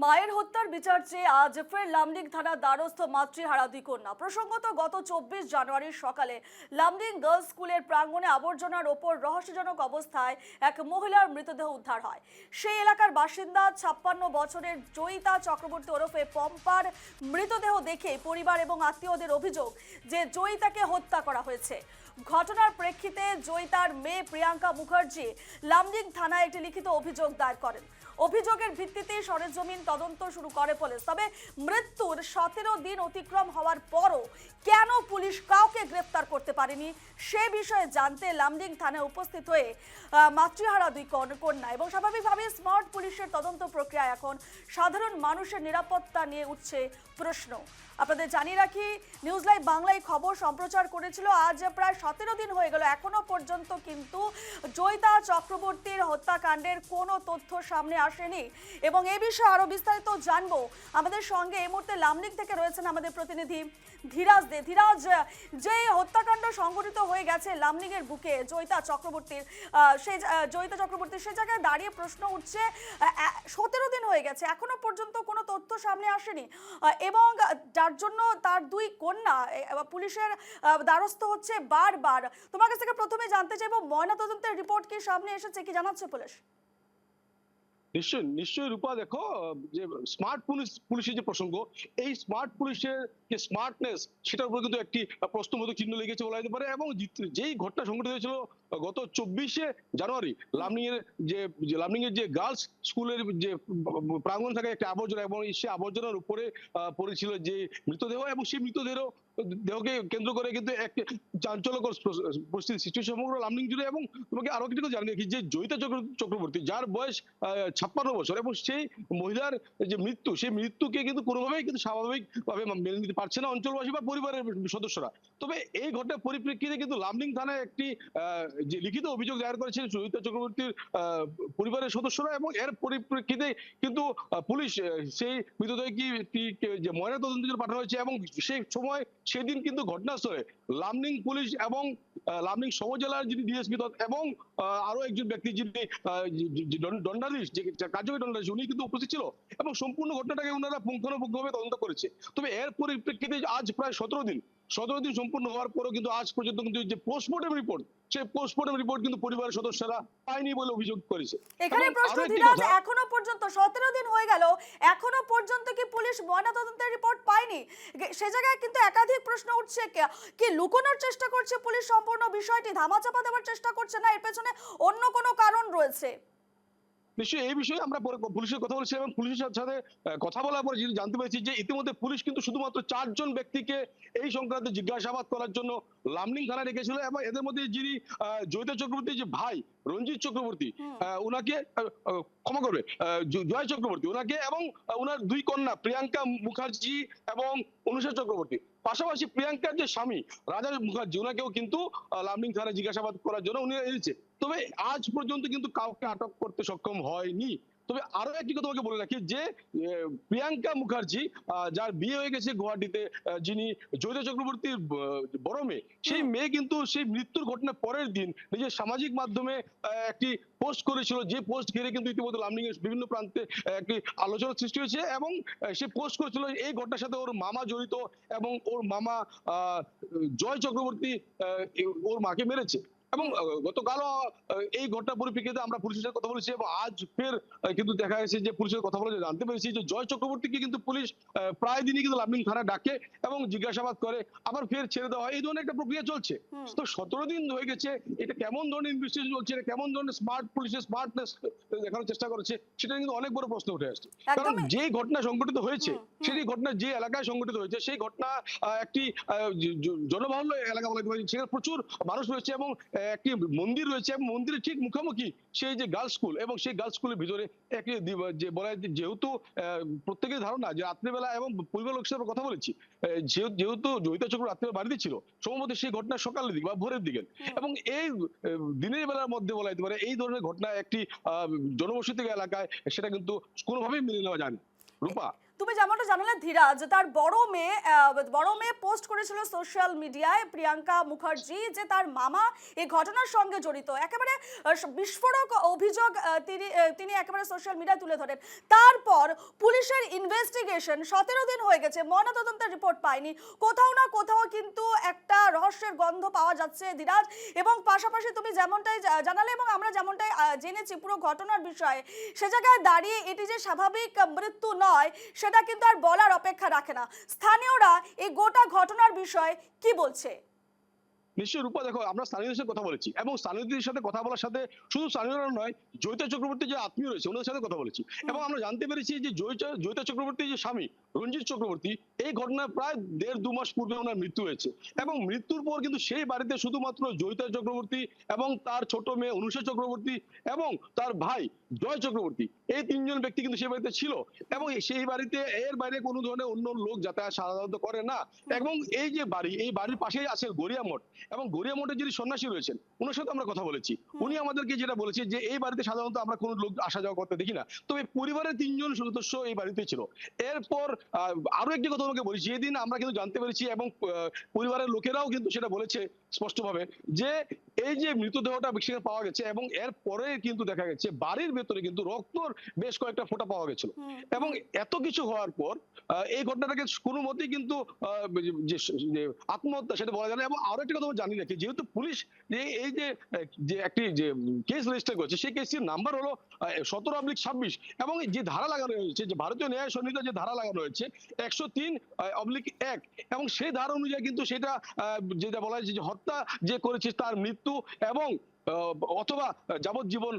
মায়ের হত্যার বিচার চেয়ে আজ ফের লামডিং থানার দ্বারস্থ মাতৃহারা দুই কন্যা। প্রসঙ্গত গত 24 জানুয়ারির সকালে লামডিং গার্লস স্কুলের প্রাঙ্গণে আবর্জনার ওপর রহস্যজনক অবস্থায় এক মহিলার মৃতদেহ উদ্ধার হয়। সেই এলাকার বাসিন্দা 56 বছরের জয়িতা চক্রবর্তী ওরফে পম্পার মৃতদেহ দেখে পরিবার এবং আত্মীয়দের অভিযোগ যে জয়িতাকে হত্যা করা হয়েছে। ঘটনার প্রেক্ষিতে জয়িতার মেয়ে প্রিয়াঙ্কা মুখার্জি লামডিং থানায় একটি লিখিত অভিযোগ দায়ের করেন। অভিযোগের ভিত্তিতে সরেজমিন তদন্ত শুরু করে পুলিশ। তবে মৃত্যুর 17 দিন অতিক্রম হওয়ার পরও কেন পুলিশ কাউকে গ্রেফতার করতে পারেনি সে বিষয়ে জানতে লামডিং থানায় উপস্থিত হয়ে মাতৃহারা দুই কন্যা এবং স্বাভাবিকভাবে স্মার্ট পুলিশের তদন্ত প্রক্রিয়া এখন সাধারণ মানুষের নিরাপত্তা নিয়ে উঠছে প্রশ্ন। আপনাদের জানিয়ে রাখি, নিউজ লাইভ বাংলায় খবর সম্প্রচার করেছিল। আজ প্রায় 17 দিন হয়ে গেল, এখনো পর্যন্ত কিন্তু জয়িতা চক্রবর্তীর হত্যাকাণ্ডের কোনো তথ্য সামনে আসেনি এবং এ বিষয়ে আরো বিস্তারিত জানবো। আমাদের সঙ্গে এই মুহূর্তে লামডিং থেকে রয়েছেন আমাদের প্রতিনিধি ধীরাজ দে। ধীরাজ, যে হত্যাকাণ্ড সংঘটিত হয়ে গেছে লামডিং এর বুকে জয়িতা চক্রবর্তীর, সে জায়গায় দাঁড়িয়ে প্রশ্ন উঠছে, 17 দিন হয়ে গেছে, এখনো পর্যন্ত কোনো তথ্য সামনে আসেনি এবং যার জন্য তার দুই কন্যা পুলিশের দ্বারস্থ হচ্ছে বারবার। তোমার কাছ থেকে প্রথমে জানতে চাইবো, ময়নাতদন্তের রিপোর্ট কি সামনে এসেছে, কি জানাচ্ছে পুলিশ? নিশ্চয়ই রূপা, দেখো যে স্মার্ট পুলিশের যে প্রসঙ্গ, এই স্মার্ট পুলিশের যে স্মার্টনেস, সেটার উপর কিন্তু একটি প্রশ্নবোধক চিহ্ন লেগেছে বলা যেতে পারে। এবং যেই ঘটনা সংঘটিত হয়েছিল গত 24শে জানুয়ারি লামডিং এর যে গার্লস স্কুলের যে প্রাঙ্গণ থাকে একটা আবর্জনা, এবং সেই আবর্জনার উপরে পড়েছিল যে মৃতদেহ, এবং সেই দেহকে কেন্দ্র করে কিন্তু এক চাঞ্চল্যকর পরিস্থিতি সৃষ্টি সমগ্র লামডিং জুড়ে। এবং তোমাকে আরো কিছু জানিয়ে রাখি যে জয়িতা চক্রবর্তী, যার বয়স 56 বছর, এবং সেই মহিলার যে মৃত্যু, সেই মৃত্যুকে কিন্তু কোনোভাবেই কিন্তু স্বাভাবিকভাবে মেনে নিতে পারছে না অঞ্চলবাসী বা পরিবারের সদস্যরা। তবে এই ঘটনার পরিপ্রেক্ষিতে কিন্তু লামডিং থানায় একটি যে লিখিত অভিযোগ দায়ের করেছেন জয়িতা চক্রবর্তীর পরিবারের সদস্যরা, এবং এর পরিপ্রেক্ষিতে কিন্তু পুলিশ সেই মৃতদেহকে যে ময়নাতদন্তের জন্য পাঠানো হয়েছে। এবং সেই সময় সেদিন কিন্তু ঘটনাস্থলে লামডিং পুলিশ এবং লামডিং সহ-জেলার যিনি ডিএসপি এবং আরো একজন ব্যক্তি যিনি দণ্ডাধীশ, যে কার্যকরী দণ্ডাধীশ, উনি কিন্তু উপস্থিত ছিল এবং সম্পূর্ণ ঘটনাটাকে ওনারা পুঙ্খানুপুঙ্খভাবে তদন্ত করেছে। তবে এর পরিপ্রেক্ষিতে আজ প্রায় 17 দিন সম্পূর্ণ হওয়ার পরও কিন্তু আজ পর্যন্ত কিন্তু যে পোস্টমর্টম রিপোর্ট, সেই পোস্টমর্টম রিপোর্ট কিন্তু পরিবারের সদস্যরা পায়নি বলে অভিযোগ করেছে। এখানে প্রশ্ন ধীরাজ, এখনো পর্যন্ত 17 দিন হয়ে গেল, এখনো পর্যন্ত কি পুলিশ ময়নাতদন্তের রিপোর্ট পায়নি? সে জায়গায় কিন্তু একাধিক প্রশ্ন উঠছে, কি লুকোনোর চেষ্টা করছে পুলিশ সম্পূর্ণ বিষয়টি, ধামাচাপা দেওয়ার চেষ্টা করছে, না এর পেছনে অন্য কোনো কারণ রয়েছে? নিশ্চয়ই এই বিষয়ে আমরা পরে পুলিশের কথা বলছি, এবং পুলিশের সাথে কথা বলার পর যেটা জানতে পেরেছি যে ইতিমধ্যে পুলিশ কিন্তু শুধুমাত্র 4 জন ব্যক্তিকে এই সংক্রান্ত জিজ্ঞাসাবাদ করার জন্য লামডিং থানায় রেখেছিল। এবং এদের মধ্যে যিনি জয়িতা চক্রবর্তীর যে ভাই রঞ্জিত চক্রবর্তী, ওনাকে ক্ষমা করবে, জয় চক্রবর্তী ওনাকে, এবং ওনার দুই কন্যা প্রিয়াঙ্কা মুখার্জি এবং অনুষা চক্রবর্তী। পাশাপাশি প্রিয়াঙ্কার যে স্বামী রাজা মুখার্জি, ওনাকেও কিন্তু লামডিং থানায় জিজ্ঞাসাবাদ করার জন্য উনি এনেছে। তবে আজ পর্যন্ত কিন্তু কাউকে আটক করতে সক্ষম হয়নি। তবে আরো একটি কথা তোমাকে বলে রাখি যে প্রিয়াঙ্কা মুখার্জি, যার বিয়ে হয়ে গেছে গুয়াহাটিতে, যিনি জয়িতা চক্রবর্তীর বড় মেয়ে, সেই মেয়ে কিন্তু সেই মৃত্যুর ঘটনার পরের দিন নিজের সামাজিক মাধ্যমে একটি পোস্ট করেছিল, যে পোস্ট ঘিরে কিন্তু ইতিমধ্যে লামডিং এর বিভিন্ন প্রান্তে একটি আলোচনার সৃষ্টি হয়েছে। এবং সে পোস্ট করেছিল এই ঘটনার সাথে ওর মামা জড়িত, এবং ওর মামা জয় চক্রবর্তী ওর মাকে মেরেছে। এবং গতকালও এই ঘটনার পরিপ্রেক্ষিতে আমরা পুলিশের সাথে কথা বলেছি, এবং আজ ফের কিন্তু দেখা গেছে যে পুলিশের কথা বলে জানতে পেরেছি যে জয় চক্রবর্তীকে কিন্তু পুলিশ প্রায় দিনই কিন্তু লামডিং থানায় ডাকে এবং জিজ্ঞাসাবাদ করে, আবার ফের ছেড়ে দেওয়া হয়। এই ধরনের একটা প্রক্রিয়া চলছে। তো 17 দিন হয়ে গেছে, এটা কেমন ধরনের ইনভেস্টিগেশন চলছে, এটা কেমন ধরনের স্মার্ট পুলিশের স্মার্টনেস দেখানোর চেষ্টা করছে, সেটা কিন্তু অনেক বড় প্রশ্ন উঠে আসছে। কারণ যে ঘটনা সংঘটিত হয়েছে, সেই ঘটনা যে এলাকায় সংঘটিত হয়েছে, সেই ঘটনা একটি জনবাহুল্য এলাকা বলা যেতে পারে, সেখানে প্রচুর মানুষ রয়েছে এবং একটি মন্দির রয়েছে, এবং মন্দিরের ঠিক মুখোমুখি সেই যে গার্লস স্কুল, এবং সেই গার্লস স্কুলের ভিতরে একটি যে বলা যায়, যেহেতু প্রত্যেকের ধারণা যে রাত্রিবেলা, এবং পরিবার লোকের সাথে কথা বলেছি, যেহেতু জয়িতা চক্র রাত্রিবেলা বাড়িতে ছিল, সম্ভবত সেই ঘটনা সকালের দিকে বা ভোরের দিকে, এবং এই দিনের বেলার মধ্যে বলা যেতে পারে এই ধরনের ঘটনা একটি জনবসতি এলাকায়, সেটা কিন্তু কোনোভাবেই মেনে নেওয়া যায় না। রূপা, তুমি যেমনটা জানালে ধীরাজ, তার বড় মেয়ে পোস্ট করেছিল সোশ্যাল মিডিয়ায়, প্রিয়াঙ্কা মুখার্জি, যে তার মামা এই ঘটনার সঙ্গে জড়িত। একেবারে বিস্ফোরক অভিযোগ তিনি একেবারে সোশ্যাল মিডিয়ায় তুলে ধরেন। তারপর পুলিশ পুলিশের ইনভেস্টিগেশন 17 দিন হয়ে গেছে, ময়নাতদন্তের রিপোর্ট পায়নি, কোথাও না কোথাও কিন্তু একটা রহস্যের গন্ধ পাওয়া যাচ্ছে ধীরাজ। এবং পাশাপাশি তুমি যেমনটাই জানালে এবং আমরা যেমনটাই জেনেছি পুরো ঘটনার বিষয়ে, সে জায়গায় দাঁড়িয়ে এটি যে স্বাভাবিক মৃত্যু নয় সেটা কিন্তু আর বলার অপেক্ষা রাখে না। স্থানীয়রা এই গোটা ঘটনার বিষয়ে কি বলছে? নিশ্চয়ই রূপা, দেখো আমরা স্থানীয়দের সাথে কথা বলেছি এবং স্থানীয়দের সাথে কথা বলার সাথে শুধু স্থানীয়রা নয়, জয়িতা চক্রবর্তী যে আত্মীয় রয়েছে ওনাদের সাথে কথা বলেছি এবং আমরা জানতে পেরেছি যে জয়িতা চক্রবর্তীর যে স্বামী রঞ্জিত চক্রবর্তী, এই ঘটনার প্রায় 1.5-2 মাস পূর্বে ওনার মৃত্যু হয়েছে এবং মৃত্যুর পর কিন্তু সেই বাড়িতে শুধুমাত্র জয়িতা চক্রবর্তী এবং তার ছোট মেয়ে অনুষা চক্রবর্তী এবং তার ভাই জয় চক্রবর্তী, এই 3জন ব্যক্তি কিন্তু সেই বাড়িতে ছিল এবং সেই বাড়িতে এর বাইরে কোনো ধরনের অন্য লোক যাতায়াত সাধারণত করে না। এবং এই যে বাড়ি, এই বাড়ির পাশেই আছে গড়িয়া মঠ এবং গড়িয়া মঠের যিনি সন্ন্যাসী রয়েছেন ওনার সাথে আমরা কথা বলেছি। উনি আমাদেরকে যেটা বলেছে যে এই বাড়িতে সাধারণত আমরা কোনো লোক আসা যাওয়া করতে দেখি না, তবে পরিবারের 3জন সদস্য এই বাড়িতে ছিল। এরপর আরো একটি কথা আমাকে বলি, যেদিন আমরা কিন্তু জানতে পেরেছি এবং পরিবারের লোকেরাও কিন্তু সেটা বলেছে স্পষ্টভাবে যে এই যে মৃতদেহটা সেখানে পাওয়া গেছে এবং এর পরে কিন্তু দেখা গেছে বাড়ির ভেতরে কিন্তু রক্তর বেশ কয়েকটা ফোঁটা পাওয়া গেছিল এবং এত কিছু হওয়ার পর এই ঘটনাটাকে কোনো মতেই কিন্তু যে আত্মহত্যা সেটা বলা যায় না। এবং আরো একটা কথা আমরা জানি রাখি, যেহেতু পুলিশ যে এই যে একটি যে কেস রেজিস্টার করেছে সেই কেসটির নাম্বার হলো 17/26 এবং যে ধারা লাগানো হয়েছে, যে ভারতীয় ন্যায় সংহিতা যে ধারা লাগানো হয়েছে 103/1 এবং সেই ধারা অনুযায়ী কিন্তু সেটা যেটা বলা হয়েছে যে হত্যা যে করেছে তার মৃত্যু এবং অথবা যাবজ্জীবন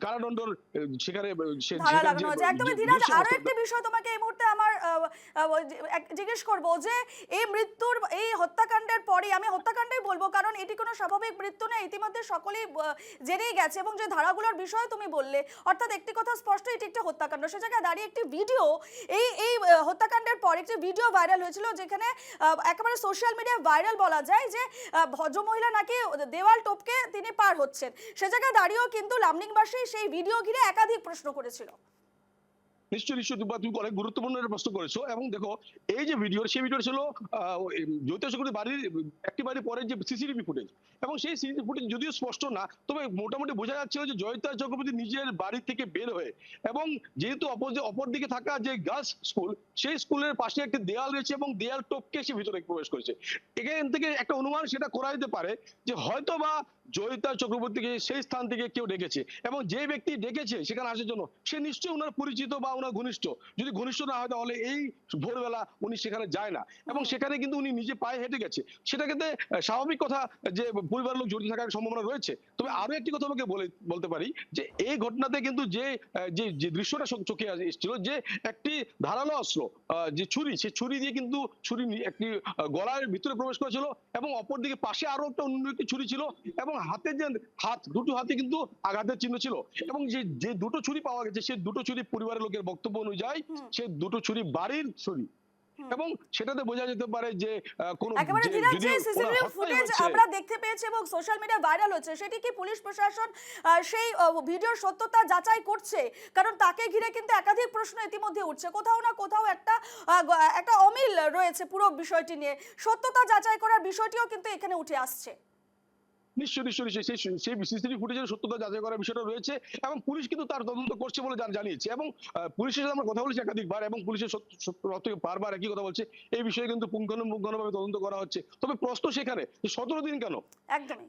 কারাদণ্ডর সেখানে ধারা লাগানো হয়েছে। একদমই ধীরাজ, আরো একটা বিষয় তোমাকে এই মুহূর্তে আমার জিজ্ঞেস করব যে এই মৃত্যুর এই হত্যাকাণ্ডের পরে, আমি হত্যাকাণ্ডই বলবো কারণ এটি কোনো স্বাভাবিক মৃত্যু নয়, ইতিমধ্যে সকলেই জেনেই গেছে এবং যে ধারাগুলোর বিষয়ে তুমি বললে অর্থাৎ একটি কথা স্পষ্ট, এটি একটি হত্যাকাণ্ড। সে জায়গায় দাঁড়িয়ে একটি ভিডিও এই হত্যাকাণ্ডের পরে একটি ভিডিও ভাইরাল হয়েছিল যেখানে একেবারে সোশ্যাল মিডিয়ায় ভাইরাল বলা যায় যে ভদ্রমহিলা নাকি দেওয়াল টপকে তিনি পার হচ্ছেন। সে জায়গায় দাঁড়িয়েও কিন্তু লামডিংবাসী সেই ভিডিও ঘিরে একাধিক প্রশ্ন করেছিল। নিশ্চয়ই তুমি অনেক গুরুত্বপূর্ণ একটা প্রশ্ন করেছো এবং দেখো এই যে ভিডিও, সেই ভিডিও ছিল জয়িতা চক্রবর্তী বাড়ির একটি বাড়ি পরে যে সিসিটিভি ফুটেজ এবং সেই সিসিটিভি ফুটেজ যদিও স্পষ্ট না, তবে মোটামুটি বোঝা যাচ্ছিল যে জয়িতা চক্রবর্তী নিজের বাড়ি থেকে বের হয়ে এবং যেহেতু অপর দিকে থাকা যে গার্লস স্কুল, সেই স্কুলের পাশে একটি দেয়াল রয়েছে এবং দেয়াল টপকে সে ভিতরে প্রবেশ করেছে। এখান থেকে একটা অনুমান সেটা করা যেতে পারে যে হয়তো বা জয়িতা চক্রবর্তীকে সেই স্থান থেকে কেউ ডেকেছে এবং যে ব্যক্তি ডেকেছে সেখানে আসার জন্য সে নিশ্চয়ই ওনার পরিচিত বা ওনার ঘনিষ্ঠ। যদি ঘনিষ্ঠ না হয় তাহলে এই ভোরবেলা উনি সেখানে যায় না এবং সেখানে কিন্তু উনি নিজে পায়ে হেঁটে গেছে, সেটা কিন্তু স্বাভাবিক কথা যে পরিবারের লোক জড়িত থাকার সম্ভাবনা রয়েছে। তবে আরো একটি কথা আমাকে বলতে পারি যে এই ঘটনাতে কিন্তু যে দৃশ্যটা চোখে এসেছিল যে একটি ধারালো অস্ত্র, যে ছুরি, সে ছুরি দিয়ে কিন্তু একটি গলার ভিতরে প্রবেশ করেছিল এবং অপরদিকে পাশে আরো একটা অন্য একটি ছুরি ছিল এবং হাতের যে দুটো হাতে কিন্তু আঘাতের চিহ্ন ছিল এবং যে দুটো ছুরি পাওয়া গেছে সেই দুটো ছুরি পরিবারের লোকের বক্তব্য অনুযায়ী সে দুটো ছুরি বাড়ির ছুরি এবং সেটাতে বোঝা যেতে পারে যে কোন একেবারে ধীরাজ, যে সিসিটিভি ফুটেজ আমরা দেখতে পেয়েছি এবং সোশ্যাল মিডিয়া ভাইরাল হচ্ছে, সেটি কি পুলিশ প্রশাসন সেই ভিডিওর সত্যতা যাচাই করছে? কারণ তাকে ঘিরে কিন্তু একাধিক প্রশ্ন ইতিমধ্যে উঠছে, কোথাও না কোথাও একটা অমিল রয়েছে পুরো বিষয়টি নিয়ে, সত্যতা যাচাই করার বিষয়টিও কিন্তু এখানে উঠে আসছে। নিশ্চয়ই সেই সিসিটিভি ফুটেজের সত্যতা যাচাই করার বিষয়টা রয়েছে এবং পুলিশ কিন্তু তার তদন্ত করছে বলে জানিয়েছে এবং পুলিশের সাথে আমরা কথা বলেছি একাধিকবার এবং পুলিশের বারবার একই কথা বলছে, এই বিষয়ে কিন্তু পুঙ্খানুপুঙ্খানুভাবে তদন্ত করা হচ্ছে। তবে প্রশ্ন সেখানে 17 দিন কেন? একদমই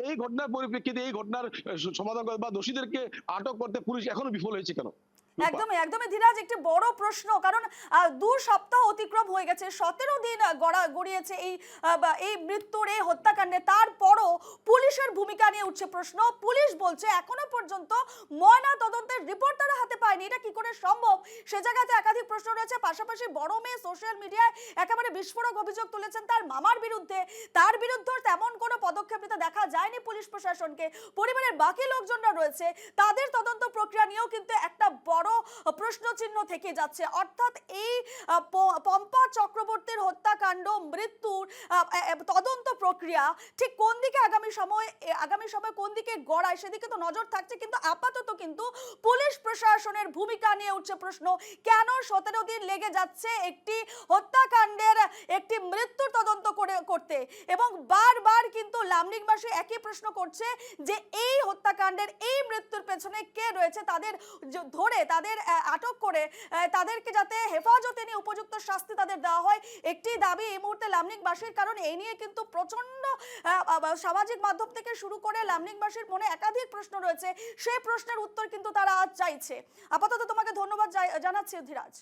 এই ঘটনার পরিপ্রেক্ষিতে এই ঘটনার সমাধান বা দোষীদেরকে আটক করতে পুলিশ এখনো বিফল হয়েছে কেন? একদমই ধীরাজ, একটি বড় প্রশ্ন, কারণ 2 সপ্তাহ অতিক্রম হয়ে গেছে, 17 দিন গড়িয়েছে এই মৃত্যুর এই হত্যাকাণ্ডে, তারপরও পুলিশের ভূমিকা নিয়ে উঠছে প্রশ্ন। পুলিশ বলছে এখনো পর্যন্ত ময়না তদন্তের রিপোর্ট তারা হাতে পায়নি, এটা কি করে সম্ভব? সে জায়গাতে একাধিক প্রশ্ন রয়েছে। পাশাপাশি বড় মেয়ে সোশ্যাল মিডিয়ায় একেবারে বিস্ফোরক অভিযোগ তুলেছেন তার মামার বিরুদ্ধে, তার বিরুদ্ধে তেমন কোনো পদক্ষেপ নিতে দেখা যায়নি পুলিশ প্রশাসনকে। পরিবারের বাকি লোকজনরা রয়েছে, তাদের তদন্ত প্রক্রিয়া নিয়েও কিন্তু একটা বড় প্রশ্ন চিহ্ন থেকে যাচ্ছে। অর্থাৎ এই পম্পা চক্রবর্তীর হত্যাকাণ্ড, মৃত্যুর তদন্ত প্রক্রিয়া ঠিক কোন দিকে আগামী সময় কোন দিকে গড়ায় সেদিকে তো নজর থাকছে, কিন্তু আপাতত কিন্তু পুলিশ প্রশাসনের ভূমিকা নিয়ে উঠছে প্রশ্ন। কেন 17 দিন লেগে যাচ্ছে একটি হত্যাকাণ্ডের, একটি মৃত্যুর তদন্ত করতে? এবং বারবার কিন্তু লামডিংবাসী একই প্রশ্ন করছে যে এই হত্যাকাণ্ডের, এই মৃত্যুর পেছনে কে রয়েছে, তাদের তাদের আটক করে তাদেরকে যাতে হেফাজতে নিয়ে উপযুক্ত শাস্তি তাদের দেওয়া হয়, একটি দাবি এই মুহূর্তে লামডিংবাসীর। কারণ এই নিয়ে কিন্তু প্রচন্ড সামাজিক মাধ্যম থেকে শুরু করে লামডিংবাসীর মনে একাধিক প্রশ্ন রয়েছে, সেই প্রশ্নের উত্তর কিন্তু তারা আজ চাইছে। আপাতত তোমাকে ধন্যবাদ জানাচ্ছি ধীরাজ।